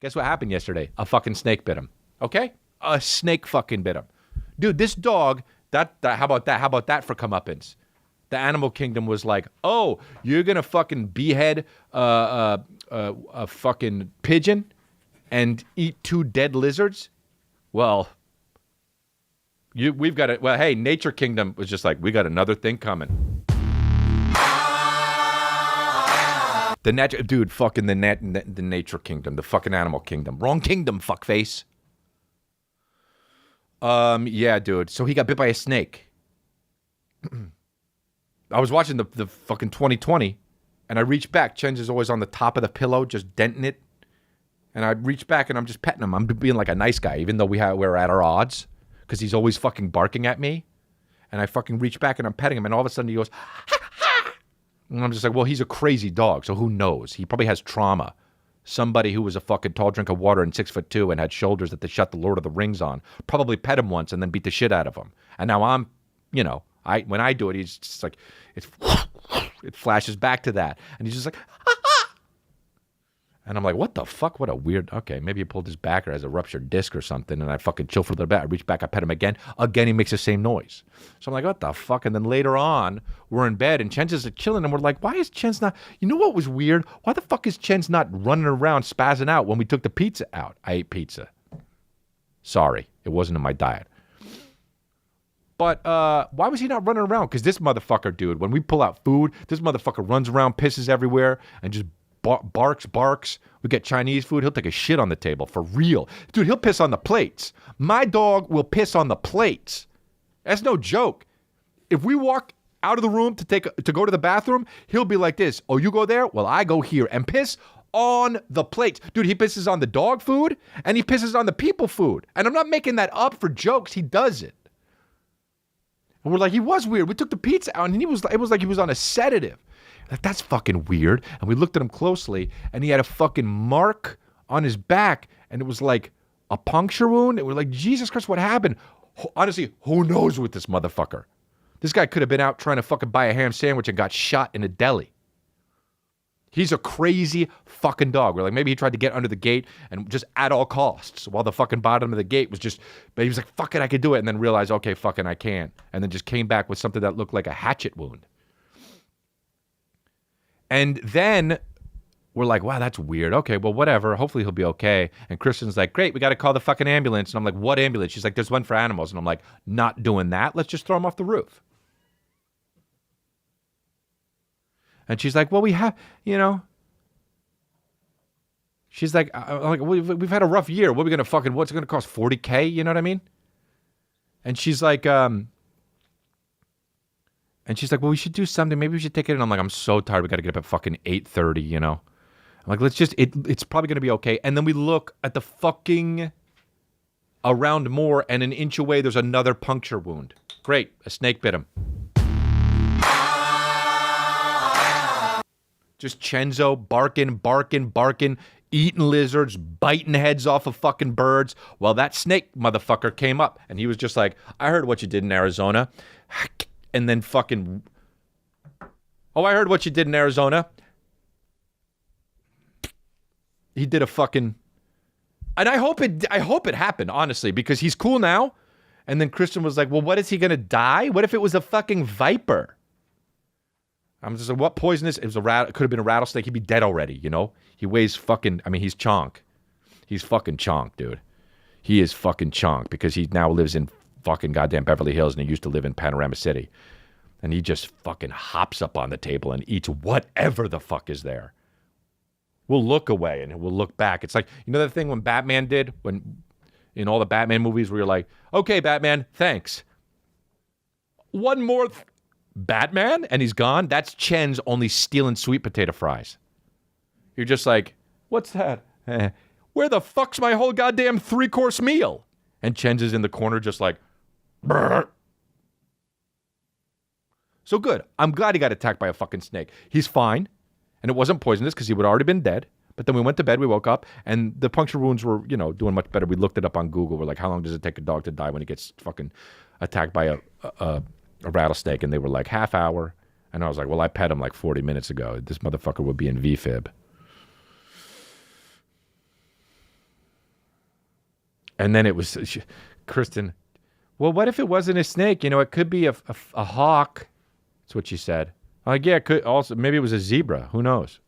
Guess what happened yesterday? A fucking snake bit him. Okay? A snake fucking bit him. Dude, this dog, how about that? How about that for comeuppance? The animal kingdom was like, oh, you're going to fucking behead a fucking pigeon and eat 2 dead lizards? Well, we've got it. Well, hey, Nature Kingdom was just like, we got another thing coming. The Nature Kingdom, the fucking Animal Kingdom. Wrong kingdom, fuckface. Yeah, dude. So he got bit by a snake. I was watching the fucking 2020, and I reached back. Chenzo's always on the top of the pillow, just denting it. And I reached back, and I'm just petting him. I'm being like a nice guy, even though we're at our odds, because he's always fucking barking at me. And I fucking reach back, and I'm petting him, and all of a sudden he goes, ha, ha. And I'm just like, well, he's a crazy dog, so who knows? He probably has trauma. Somebody who was a fucking tall drink of water and 6'2" and had shoulders that they shut the Lord of the Rings on probably pet him once and then beat the shit out of him. And now I'm, when I do it, he's just like, it flashes back to that. And he's just like, ha, ha. And I'm like, what the fuck? What a weird, okay, maybe he pulled his back or has a ruptured disc or something. And I fucking chill for a little bit. I reach back, I pet him again. Again, he makes the same noise. So I'm like, what the fuck? And then later on, we're in bed and Chenzo's chilling and we're like, why is Chenz not, you know what was weird? Why the fuck is Chenz not running around spazzing out when we took the pizza out? I ate pizza. Sorry, it wasn't in my diet. But why was he not running around? Because this motherfucker, dude, when we pull out food, this motherfucker runs around, pisses everywhere, and just barks. We get Chinese food. He'll take a shit on the table for real. Dude, he'll piss on the plates. My dog will piss on the plates. That's no joke. If we walk out of the room to go to the bathroom, he'll be like this. Oh, you go there? Well, I go here and piss on the plates. Dude, he pisses on the dog food and he pisses on the people food. And I'm not making that up for jokes. He does it. And we're like, he was weird. We took the pizza out and it was like he was on a sedative. Like, that's fucking weird. And we looked at him closely, and he had a fucking mark on his back, and it was like a puncture wound. And we're like, Jesus Christ, what happened? Honestly, who knows with this motherfucker? This guy could have been out trying to fucking buy a ham sandwich and got shot in a deli. He's a crazy fucking dog. We're like, maybe he tried to get under the gate and just at all costs while the fucking bottom of the gate was just, but he was like, fuck it, I could do it. And then realized, okay, fucking I can't. And then just came back with something that looked like a hatchet wound. And then we're like, wow, that's weird. Okay, well, whatever. Hopefully he'll be okay. And Kristen's like, great, we got to call the fucking ambulance. And I'm like, what ambulance? She's like, there's one for animals. And I'm like, not doing that. Let's just throw him off the roof. And she's like, well, we have, she's like, we've had a rough year. What are we going to fucking, what's it going to cost? $40K? You know what I mean? And she's like, well, we should do something. Maybe we should take it. And I'm like, I'm so tired. We got to get up at fucking 8:30, I'm like, let's just, it's probably going to be okay. And then we look at the fucking around more and an inch away, there's another puncture wound. Great. A snake bit him. Just Chenzo barking, eating lizards, biting heads off of fucking birds. Well, that snake motherfucker came up and he was just like, I heard what you did in Arizona. And then fucking, oh, I heard what you did in Arizona. He did a fucking, and I hope it happened, honestly, because he's cool now. And then Kristen was like, well, what is he going to die? What if it was a fucking viper? I'm just like, what poisonous? It could have been a rattlesnake. He'd be dead already, He weighs fucking, he's chonk. He's fucking chonk, dude. He is fucking chonk because he now lives in fucking goddamn Beverly Hills and he used to live in Panorama City. And he just fucking hops up on the table and eats whatever the fuck is there. We'll look away and we'll look back. It's like, the thing when Batman did, when in all the Batman movies where you're like, okay, Batman, thanks. One more Batman and he's gone. That's Chen's only stealing sweet potato fries. You're just like, what's that? Where the fuck's my whole goddamn 3-course meal? And Chen's is in the corner just like, brr. So good. I'm glad he got attacked by a fucking snake. He's fine. And it wasn't poisonous because he would already been dead. But then we went to bed, we woke up, and the puncture wounds were, doing much better. We looked it up on Google. We're like, how long does it take a dog to die when he gets fucking attacked by a rattlesnake? And they were like, half hour. And I was like, well, I pet him like 40 minutes ago. This motherfucker would be in VFib. And then it was Kristen. Well, what if it wasn't a snake? It could be a hawk. That's what she said. Like, yeah, it could also, maybe it was a zebra. Who knows?